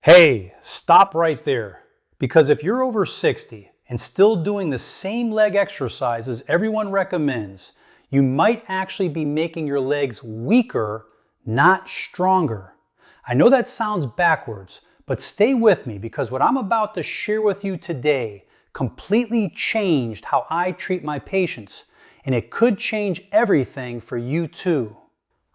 Hey, stop right there. Because if you're over 60 and still doing the same leg exercises everyone recommends, you might actually be making your legs weaker, not stronger. I know that sounds backwards, but stay with me because what I'm about to share with you today completely changed how I treat my patients, and it could change everything for you too.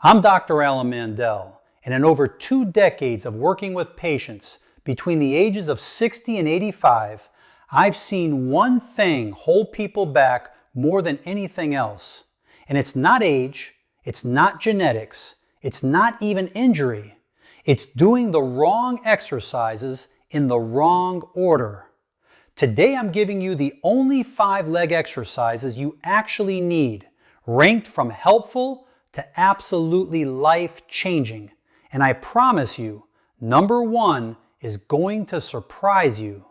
I'm Dr. Alan Mandell, and in over 2 decades of working with patients between the ages of 60 and 85, I've seen one thing hold people back more than anything else. And it's not age, it's not genetics, it's not even injury. It's doing the wrong exercises in the wrong order. Today I'm giving you the only 5 leg exercises you actually need, ranked from helpful to absolutely life-changing. And I promise you, number 1 is going to surprise you.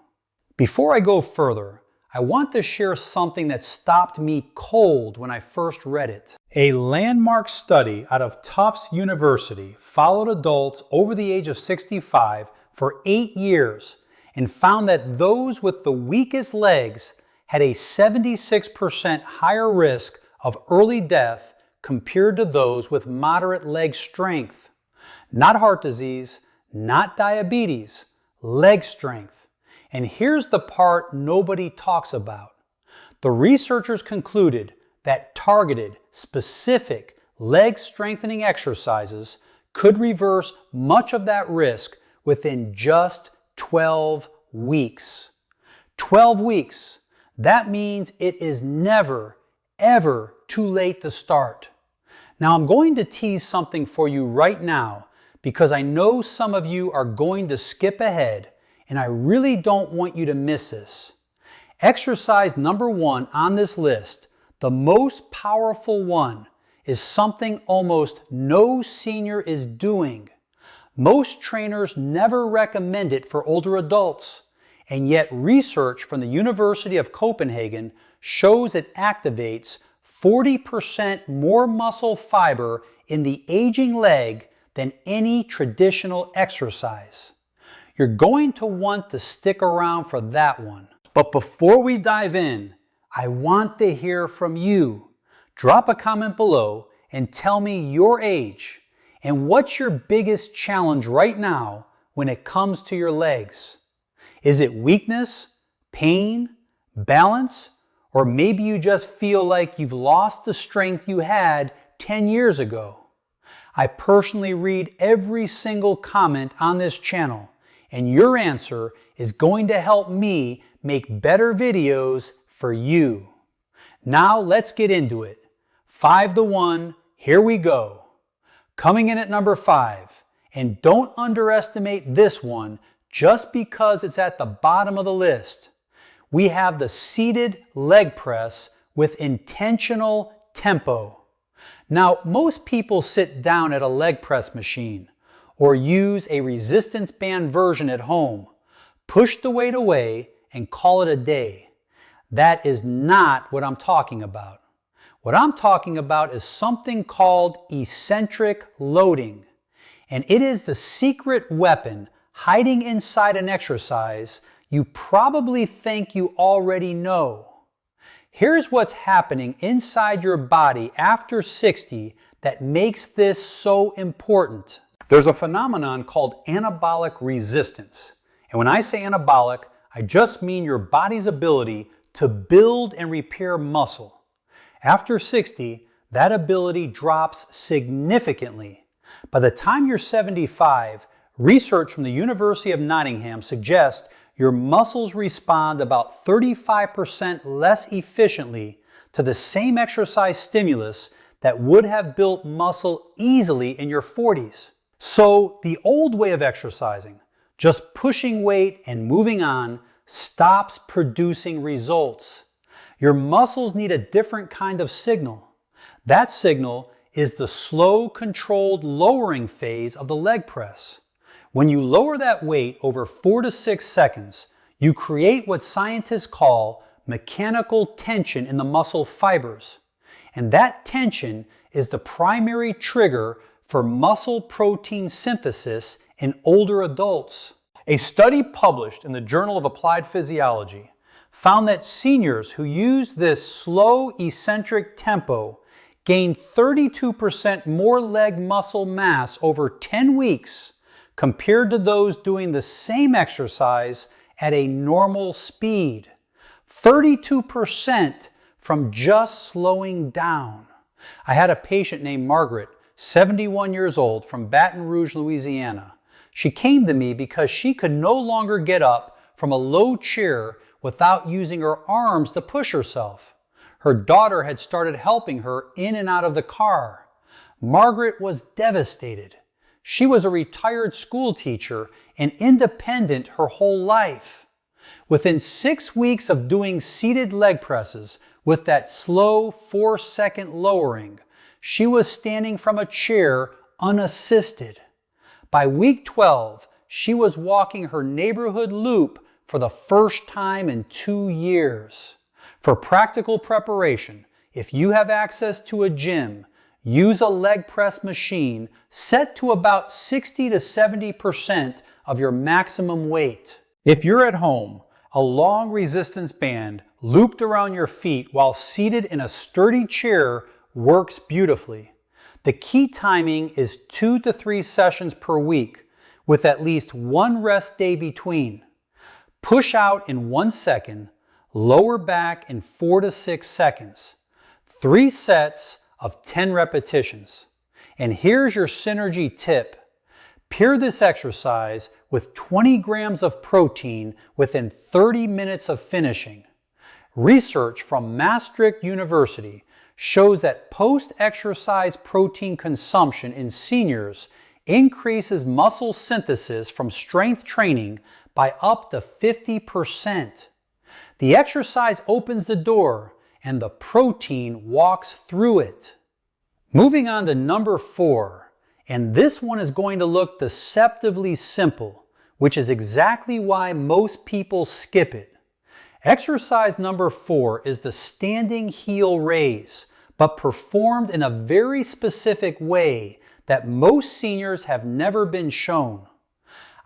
Before I go further, I want to share something that stopped me cold when I first read it. A landmark study out of Tufts University followed adults over the age of 65 for 8 years and found that those with the weakest legs had a 76% higher risk of early death compared to those with moderate leg strength. Not heart disease, not diabetes, leg strength. And here's the part nobody talks about. The researchers concluded that targeted, specific leg strengthening exercises could reverse much of that risk within just 12 weeks. 12 weeks. That means it is never, ever too late to start. Now I'm going to tease something for you right now because I know some of you are going to skip ahead and I really don't want you to miss this. Exercise number 1 on this list, the most powerful one, is something almost no senior is doing. Most trainers never recommend it for older adults, and yet research from the University of Copenhagen shows it activates 40% more muscle fiber in the aging leg than any traditional exercise. You're going to want to stick around for that one. But before we dive in, I want to hear from you. Drop a comment below and tell me your age and what's your biggest challenge right now when it comes to your legs. Is it weakness, pain, balance, or maybe you just feel like you've lost the strength you had 10 years ago? I personally read every single comment on this channel, and your answer is going to help me make better videos for you. Now let's get into it. 5 to 1, here we go. Coming in at number 5, and don't underestimate this one just because it's at the bottom of the list. We have the seated leg press with intentional tempo. Now, most people sit down at a leg press machine or use a resistance band version at home, push the weight away, and call it a day. That is not what I'm talking about. What I'm talking about is something called eccentric loading, and it is the secret weapon hiding inside an exercise you probably think you already know. Here's what's happening inside your body after 60 that makes this so important. There's a phenomenon called anabolic resistance. And when I say anabolic, I just mean your body's ability to build and repair muscle. After 60, that ability drops significantly. By the time you're 75, research from the University of Nottingham suggests your muscles respond about 35% less efficiently to the same exercise stimulus that would have built muscle easily in your 40s. So the old way of exercising, just pushing weight and moving on, stops producing results. Your muscles need a different kind of signal. That signal is the slow, controlled lowering phase of the leg press. When you lower that weight over 4 to 6 seconds, you create what scientists call mechanical tension in the muscle fibers. And that tension is the primary trigger for muscle protein synthesis in older adults. A study published in the Journal of Applied Physiology found that seniors who used this slow eccentric tempo gained 32% more leg muscle mass over 10 weeks compared to those doing the same exercise at a normal speed. 32% from just slowing down. I had a patient named Margaret, 71 years old, from Baton Rouge, Louisiana. She came to me because she could no longer get up from a low chair without using her arms to push herself. Her daughter had started helping her in and out of the car. Margaret was devastated. She was a retired school teacher and independent her whole life. Within 6 weeks of doing seated leg presses with that slow 4-second lowering, she was standing from a chair unassisted. By week 12, she was walking her neighborhood loop for the first time in 2 years. For practical preparation, if you have access to a gym, use a leg press machine set to about 60 to 70% of your maximum weight. If you're at home, a long resistance band looped around your feet while seated in a sturdy chair works beautifully. The key timing is 2 to 3 sessions per week, with at least 1 rest day between. Push out in 1 second, lower back in 4 to 6 seconds. 3 sets of 10 repetitions. And here's your synergy tip. Pair this exercise with 20 grams of protein within 30 minutes of finishing. Research from Maastricht University shows that post-exercise protein consumption in seniors increases muscle synthesis from strength training by up to 50%. The exercise opens the door and the protein walks through it. Moving on to number 4, and this one is going to look deceptively simple, which is exactly why most people skip it. Exercise number 4 is the standing heel raise, but performed in a very specific way that most seniors have never been shown.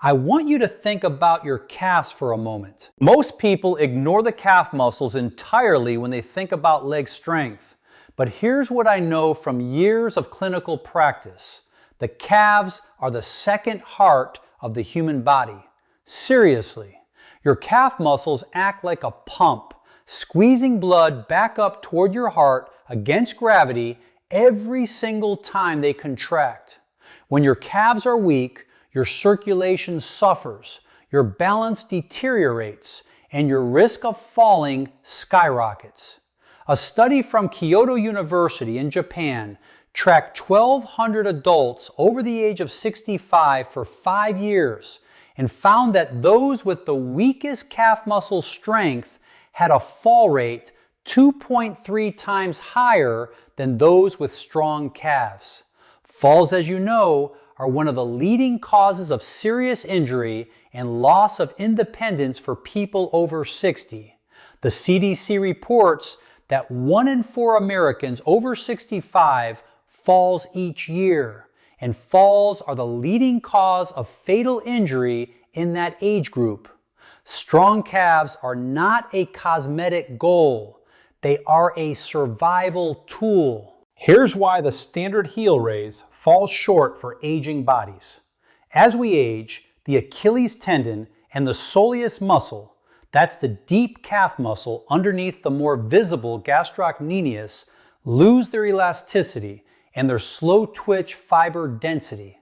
I want you to think about your calves for a moment. Most people ignore the calf muscles entirely when they think about leg strength. But here's what I know from years of clinical practice. The calves are the second heart of the human body. Seriously. Your calf muscles act like a pump, squeezing blood back up toward your heart against gravity every single time they contract. When your calves are weak, your circulation suffers, your balance deteriorates, and your risk of falling skyrockets. A study from Kyoto University in Japan tracked 1,200 adults over the age of 65 for 5 years and found that those with the weakest calf muscle strength had a fall rate 2.3 times higher than those with strong calves. Falls, as you know, are one of the leading causes of serious injury and loss of independence for people over 60. The CDC reports that 1 in 4 Americans over 65 falls each year, and falls are the leading cause of fatal injury in that age group. Strong calves are not a cosmetic goal. They are a survival tool. Here's why the standard heel raise falls short for aging bodies. As we age, the Achilles tendon and the soleus muscle, that's the deep calf muscle underneath the more visible gastrocnemius, lose their elasticity and their slow twitch fiber density.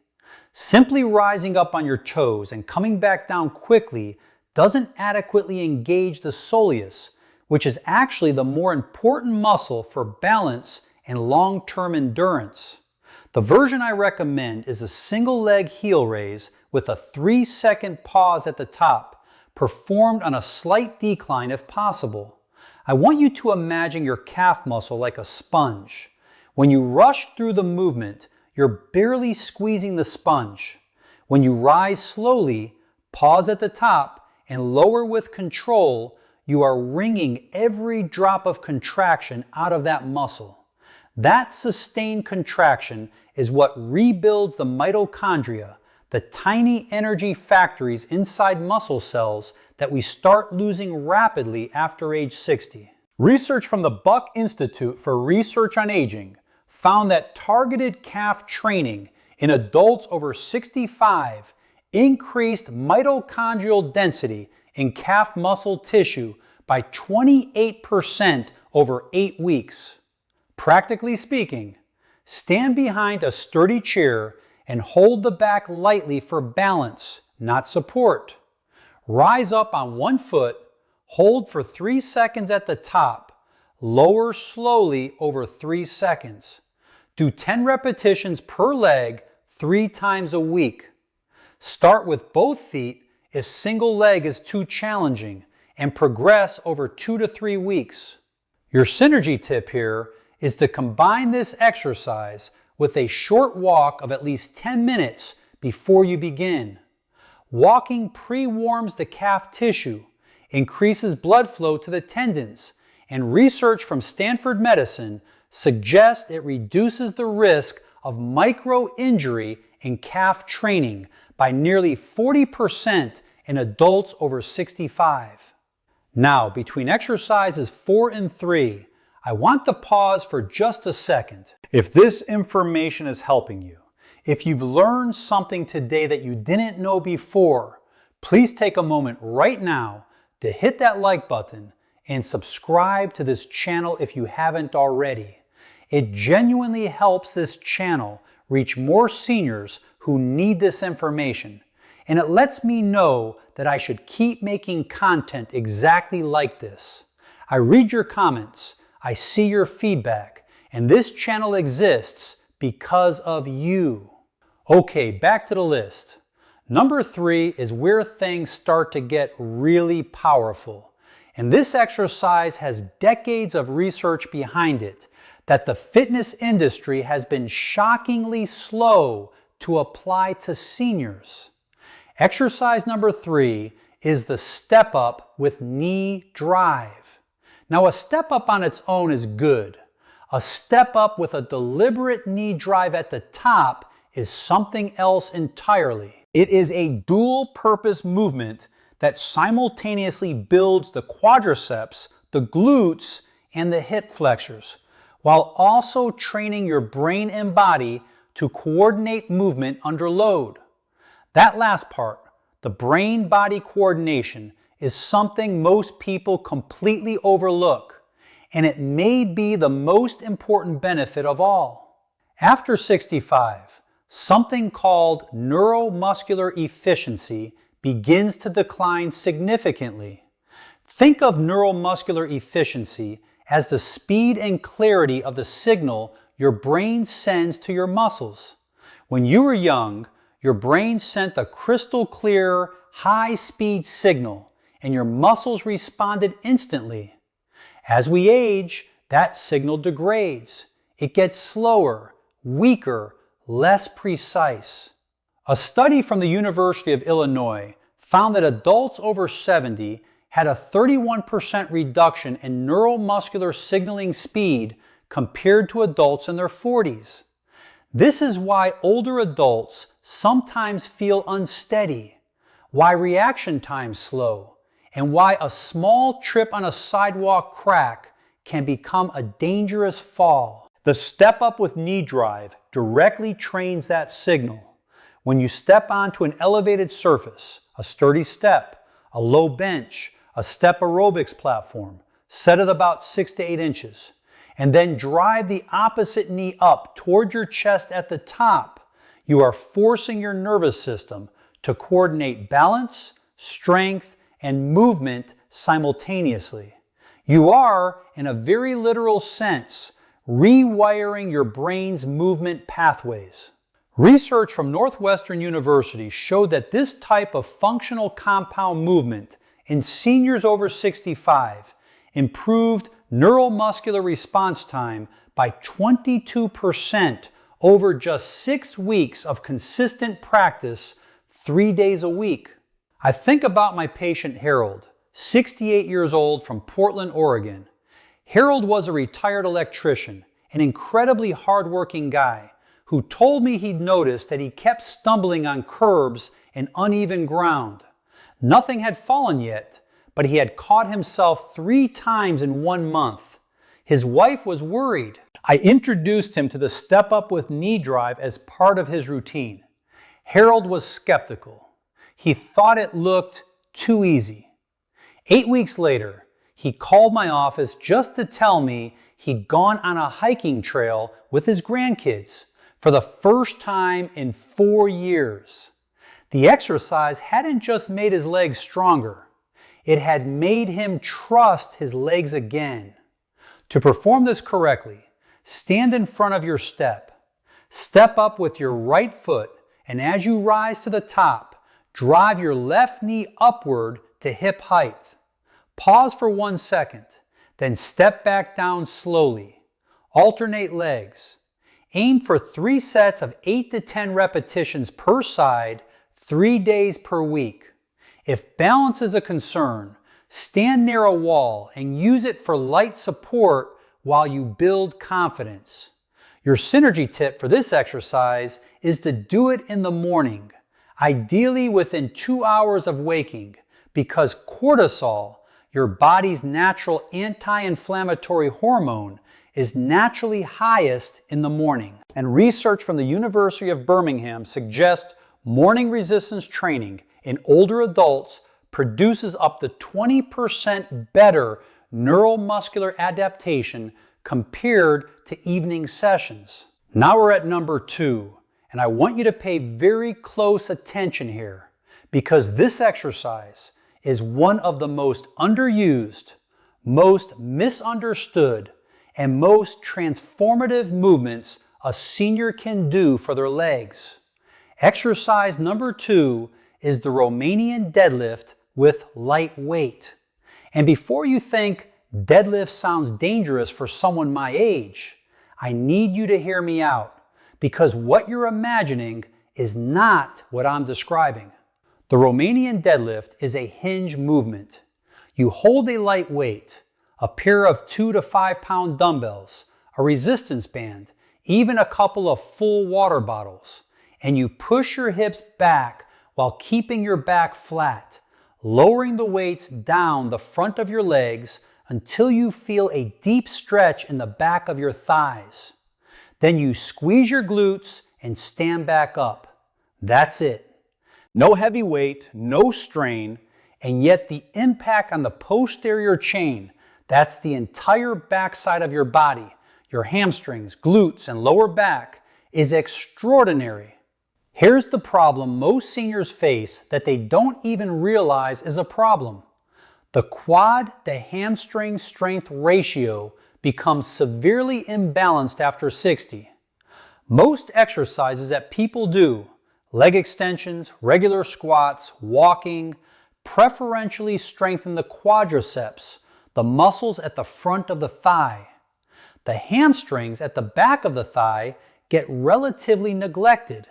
Simply rising up on your toes and coming back down quickly doesn't adequately engage the soleus, which is actually the more important muscle for balance and long-term endurance. The version I recommend is a single leg heel raise with a 3-second pause at the top, performed on a slight decline if possible. I want you to imagine your calf muscle like a sponge. When you rush through the movement, you're barely squeezing the sponge. When you rise slowly, pause at the top, and lower with control, you are wringing every drop of contraction out of that muscle. That sustained contraction is what rebuilds the mitochondria, the tiny energy factories inside muscle cells that we start losing rapidly after age 60. Research from the Buck Institute for Research on Aging found that targeted calf training in adults over 65 increased mitochondrial density in calf muscle tissue by 28% over 8 weeks. Practically speaking, stand behind a sturdy chair and hold the back lightly for balance, not support. Rise up on one foot, hold for 3 seconds at the top, lower slowly over 3 seconds. Do 10 repetitions per leg 3 times a week. Start with both feet if single leg is too challenging and progress over 2 to 3 weeks. Your synergy tip here is to combine this exercise with a short walk of at least 10 minutes before you begin. Walking pre-warms the calf tissue, increases blood flow to the tendons, and research from Stanford Medicine suggests it reduces the risk of micro-injury in calf training by nearly 40% in adults over 65. Now, between exercises 4 and 3, I want to pause for just a second. If this information is helping you, if you've learned something today that you didn't know before, please take a moment right now to hit that like button and subscribe to this channel if you haven't already. It genuinely helps this channel reach more seniors who need this information, and it lets me know that I should keep making content exactly like this. I read your comments, I see your feedback, and this channel exists because of you. Okay, back to the list. Number 3 is where things start to get really powerful. And this exercise has decades of research behind it that the fitness industry has been shockingly slow to apply to seniors. Exercise number 3 is the step up with knee drive. Now, a step up on its own is good. A step up with a deliberate knee drive at the top is something else entirely. It is a dual-purpose movement that simultaneously builds the quadriceps, the glutes, and the hip flexors, while also training your brain and body to coordinate movement under load. That last part, the brain-body coordination, is something most people completely overlook, and it may be the most important benefit of all. After 65, something called neuromuscular efficiency begins to decline significantly. Think of neuromuscular efficiency as the speed and clarity of the signal your brain sends to your muscles. When you were young, your brain sent a crystal clear, high-speed signal, and your muscles responded instantly. As we age, that signal degrades. It gets slower, weaker, less precise. A study from the University of Illinois found that adults over 70 had a 31% reduction in neuromuscular signaling speed compared to adults in their 40s. This is why older adults sometimes feel unsteady, why reaction times slow, and why a small trip on a sidewalk crack can become a dangerous fall. The step up with knee drive directly trains that signal. When you step onto an elevated surface, a sturdy step, a low bench, a step aerobics platform, set at about 6 to 8 inches, and then drive the opposite knee up toward your chest at the top, you are forcing your nervous system to coordinate balance, strength, and movement simultaneously. You are, in a very literal sense, rewiring your brain's movement pathways. Research from Northwestern University showed that this type of functional compound movement in seniors over 65 improved neuromuscular response time by 22% over just 6 weeks of consistent practice 3 days a week. I think about my patient Harold, 68 years old from Portland, Oregon. Harold was a retired electrician, an incredibly hardworking guy who told me he'd noticed that he kept stumbling on curbs and uneven ground. Nothing had fallen yet, but he had caught himself 3 times in 1 month. His wife was worried. I introduced him to the Step Up with Knee Drive as part of his routine. Harold was skeptical. He thought it looked too easy. 8 weeks later, he called my office just to tell me he'd gone on a hiking trail with his grandkids for the first time in 4 years. The exercise hadn't just made his legs stronger, it had made him trust his legs again. To perform this correctly, stand in front of your step. Step up with your right foot, and as you rise to the top, drive your left knee upward to hip height. Pause for 1 second, then step back down slowly. Alternate legs. Aim for 3 sets of 8 to 10 repetitions per side, 3 days per week. If balance is a concern, stand near a wall and use it for light support while you build confidence. Your synergy tip for this exercise is to do it in the morning, ideally within 2 hours of waking, because cortisol, your body's natural anti-inflammatory hormone, is naturally highest in the morning. And research from the University of Birmingham suggests morning resistance training in older adults produces up to 20% better neuromuscular adaptation compared to evening sessions. Now we're at number 2, and I want you to pay very close attention here because this exercise is one of the most underused, most misunderstood, and most transformative movements a senior can do for their legs. Exercise number 2 is the Romanian deadlift with light weight. And before you think deadlift sounds dangerous for someone my age, I need you to hear me out because what you're imagining is not what I'm describing. The Romanian deadlift is a hinge movement. You hold a light weight, a pair of 2 to 5 pound dumbbells, a resistance band, even a couple of full water bottles, and you push your hips back while keeping your back flat, lowering the weights down the front of your legs until you feel a deep stretch in the back of your thighs. Then you squeeze your glutes and stand back up. That's it. No heavy weight, no strain, and yet the impact on the posterior chain, that's the entire backside of your body, your hamstrings, glutes, and lower back, is extraordinary. Here's the problem most seniors face that they don't even realize is a problem. The quad to hamstring strength ratio becomes severely imbalanced after 60. Most exercises that people do, leg extensions, regular squats, walking, preferentially strengthen the quadriceps, the muscles at the front of the thigh. The hamstrings at the back of the thigh get relatively neglected.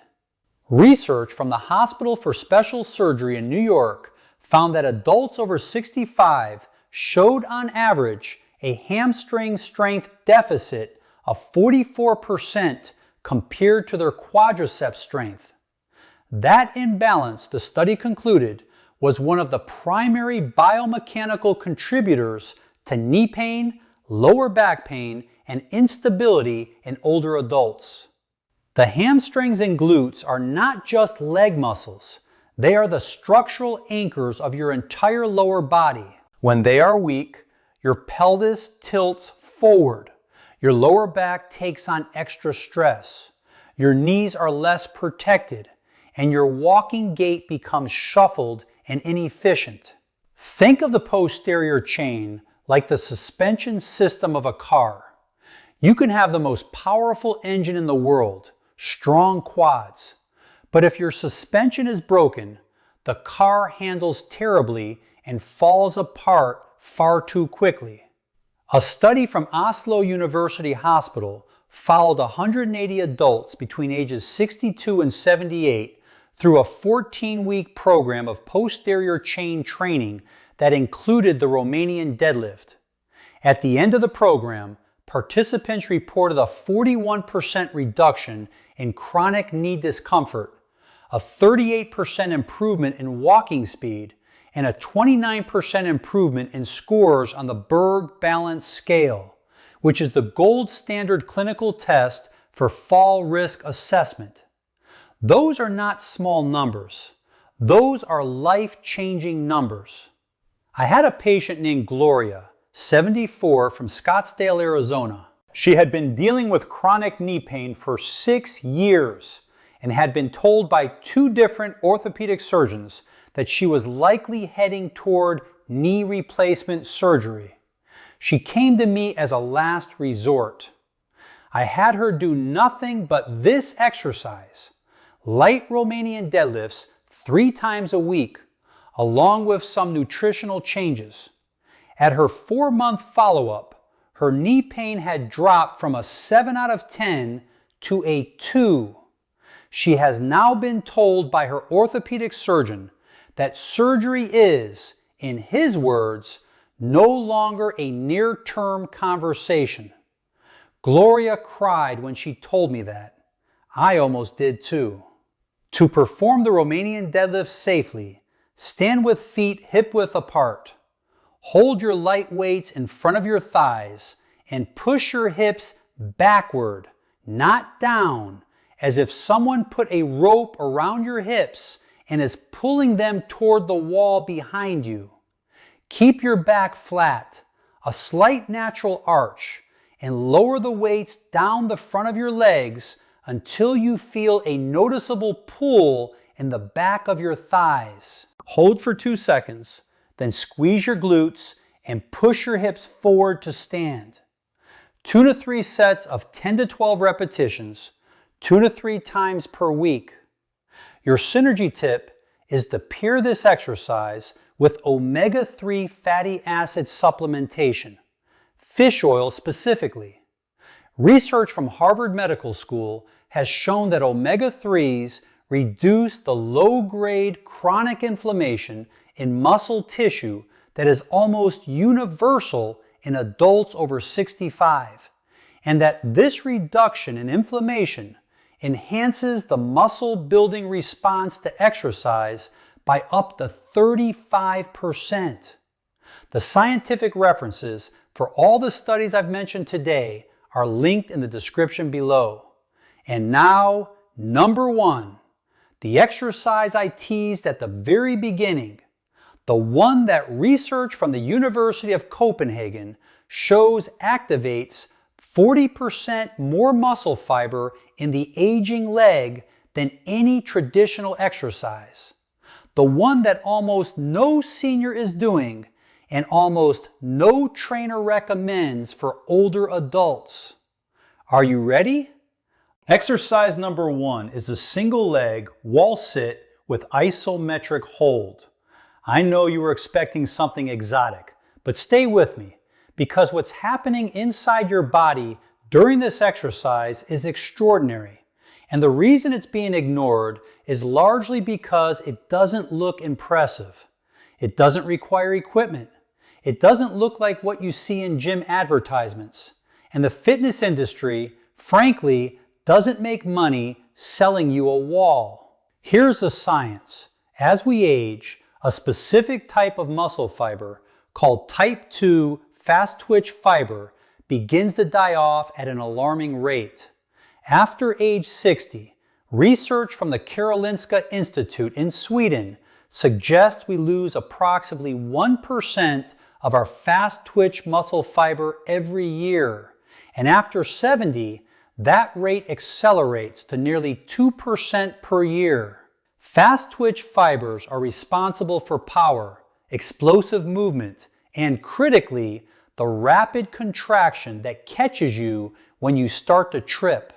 Research from the Hospital for Special Surgery in New York found that adults over 65 showed on average a hamstring strength deficit of 44% compared to their quadriceps strength. That imbalance, the study concluded, was one of the primary biomechanical contributors to knee pain, lower back pain, and instability in older adults. The hamstrings and glutes are not just leg muscles. They are the structural anchors of your entire lower body. When they are weak, your pelvis tilts forward. Your lower back takes on extra stress. Your knees are less protected, and your walking gait becomes shuffled and inefficient. Think of the posterior chain like the suspension system of a car. You can have the most powerful engine in the world, strong quads, but if your suspension is broken, the car handles terribly and falls apart far too quickly. A study from Oslo University Hospital followed 180 adults between ages 62 and 78 through a 14-week program of posterior chain training that included the Romanian deadlift. At the end of the program, participants reported a 41% reduction in chronic knee discomfort, a 38% improvement in walking speed, and a 29% improvement in scores on the Berg Balance Scale, which is the gold standard clinical test for fall risk assessment. Those are not small numbers. Those are life-changing numbers. I had a patient named Gloria, 74, from Scottsdale, Arizona. She had been dealing with chronic knee pain for 6 years and had been told by 2 different orthopedic surgeons that she was likely heading toward knee replacement surgery. She came to me as a last resort. I had her do nothing but this exercise, light Romanian deadlifts 3 times a week, along with some nutritional changes. At her 4-month follow-up, her knee pain had dropped from a 7 out of 10 to a 2. She has now been told by her orthopedic surgeon that surgery is, in his words, no longer a near-term conversation. Gloria cried when she told me that. I almost did too. To perform the Romanian deadlift safely, stand with feet hip-width apart. Hold your light weights in front of your thighs and push your hips backward, not down, as if someone put a rope around your hips and is pulling them toward the wall behind you. Keep your back flat, a slight natural arch, and lower the weights down the front of your legs until you feel a noticeable pull in the back of your thighs. Hold for 2 seconds, then squeeze your glutes and push your hips forward to stand. 2 to 3 sets of 10 to 12 repetitions, 2 to 3 times per week. Your synergy tip is to pair this exercise with omega-3 fatty acid supplementation, fish oil specifically. Research from Harvard Medical School has shown that omega-3s reduce the low-grade chronic inflammation in muscle tissue that is almost universal in adults over 65, and that this reduction in inflammation enhances the muscle-building response to exercise by up to 35%. The scientific references for all the studies I've mentioned today are linked in the description below. And now, number 1, the exercise I teased at the very beginning, the one that research from the University of Copenhagen shows activates 40% more muscle fiber in the aging leg than any traditional exercise. The one that almost no senior is doing and almost no trainer recommends for older adults. Are you ready? Exercise number 1 is a single leg wall sit with isometric hold. I know you were expecting something exotic, but stay with me because what's happening inside your body during this exercise is extraordinary. And the reason it's being ignored is largely because it doesn't look impressive. It doesn't require equipment. It doesn't look like what you see in gym advertisements. And the fitness industry, frankly, doesn't make money selling you a wall. Here's the science. As we age, a specific type of muscle fiber called type 2 fast twitch fiber begins to die off at an alarming rate. After age 60, research from the Karolinska Institute in Sweden suggests we lose approximately 1% of our fast twitch muscle fiber every year. And after 70, that rate accelerates to nearly 2% per year. Fast twitch fibers are responsible for power, explosive movement, and critically, the rapid contraction that catches you when you start to trip.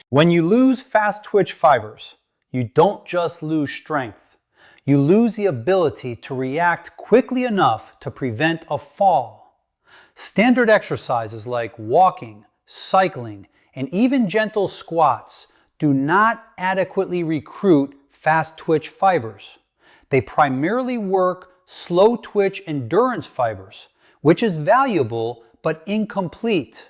When you lose fast twitch fibers, you don't just lose strength. You lose the ability to react quickly enough to prevent a fall. Standard exercises like walking, cycling, and even gentle squats do not adequately recruit fast twitch fibers. They primarily work slow twitch endurance fibers, which is valuable but incomplete.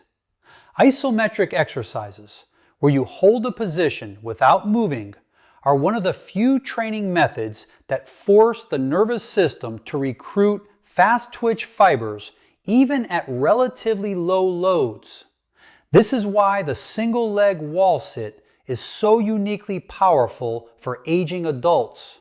Isometric exercises, where you hold a position without moving, are one of the few training methods that force the nervous system to recruit fast twitch fibers even at relatively low loads. This is why the single leg wall sit is so uniquely powerful for aging adults.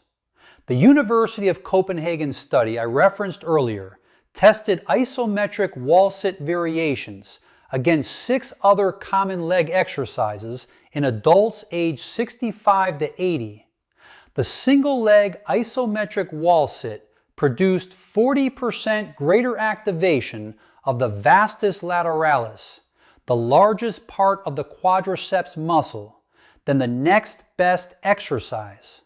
The University of Copenhagen study I referenced earlier tested isometric wall sit variations against 6 other common leg exercises in adults aged 65 to 80. The single leg isometric wall sit produced 40% greater activation of the vastus lateralis, the largest part of the quadriceps muscle, than the next best exercise.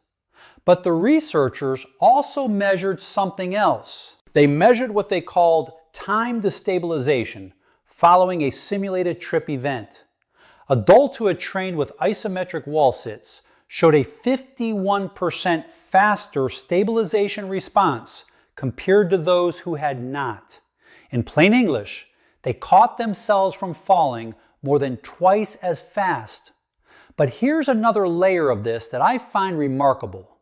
But the researchers also measured something else. They measured what they called time to stabilization following a simulated trip event. Adults who had trained with isometric wall sits showed a 51% faster stabilization response compared to those who had not. In plain English, they caught themselves from falling more than twice as fast. But here's another layer of this that I find remarkable.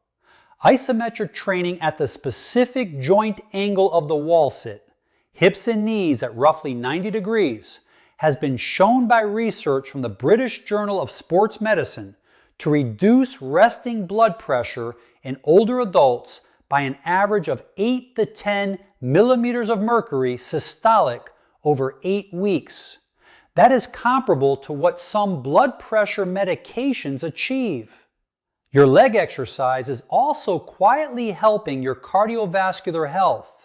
Isometric training at the specific joint angle of the wall sit, hips and knees at roughly 90 degrees, has been shown by research from the British Journal of Sports Medicine to reduce resting blood pressure in older adults by an average of 8 to 10 millimeters of mercury systolic over 8 weeks. That is comparable to what some blood pressure medications achieve. Your leg exercise is also quietly helping your cardiovascular health.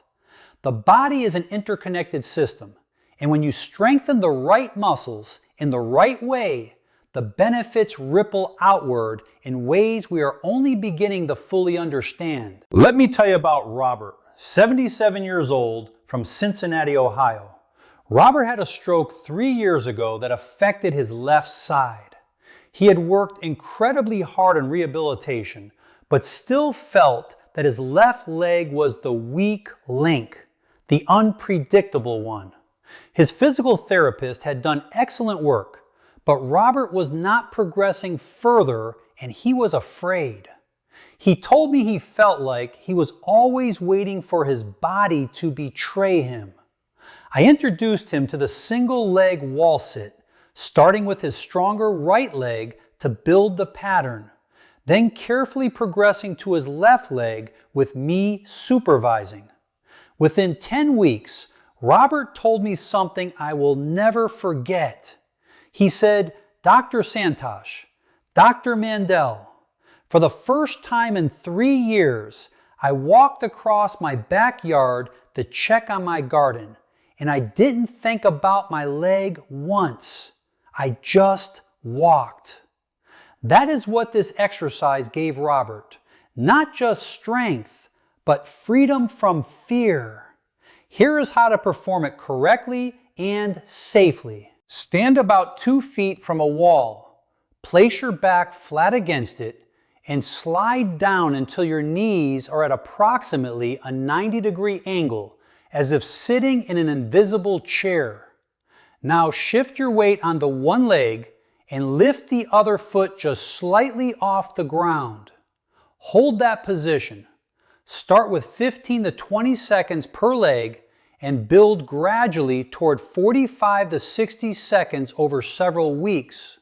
The body is an interconnected system, and when you strengthen the right muscles in the right way, the benefits ripple outward in ways we are only beginning to fully understand. Let me tell you about Robert, 77 years old, from Cincinnati, Ohio. Robert had a stroke 3 years ago that affected his left side. He had worked incredibly hard on rehabilitation, but still felt that his left leg was the weak link, the unpredictable one. His physical therapist had done excellent work, but Robert was not progressing further and he was afraid. He told me he felt like he was always waiting for his body to betray him. I introduced him to the single leg wall sit, starting with his stronger right leg to build the pattern, then carefully progressing to his left leg with me supervising. Within 10 weeks, Robert told me something I will never forget. He said, "Dr. Santosh, Dr. Mandell, for the first time in 3 years, I walked across my backyard to check on my garden, and I didn't think about my leg once. I just walked." That is what this exercise gave Robert. Not just strength, but freedom from fear. Here is how to perform it correctly and safely. Stand about 2 feet from a wall. Place your back flat against it and slide down until your knees are at approximately a 90-degree angle, as if sitting in an invisible chair. Now shift your weight onto one leg and lift the other foot just slightly off the ground. Hold that position. Start with 15 to 20 seconds per leg and build gradually toward 45 to 60 seconds over several weeks.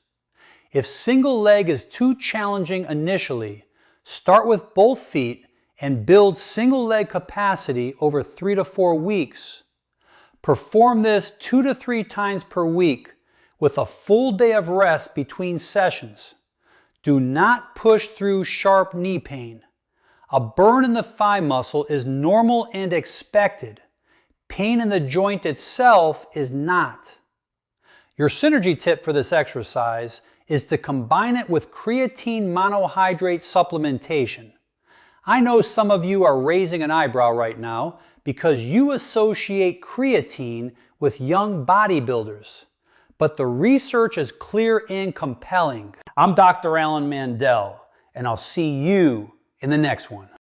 If single leg is too challenging initially, start with both feet and build single leg capacity over 3 to 4 weeks. Perform this 2 to 3 times per week with a full day of rest between sessions. Do not push through sharp knee pain. A burn in the thigh muscle is normal and expected. Pain in the joint itself is not. Your synergy tip for this exercise is to combine it with creatine monohydrate supplementation. I know some of you are raising an eyebrow right now because you associate creatine with young bodybuilders. But the research is clear and compelling. I'm Dr. Alan Mandell, and I'll see you in the next one.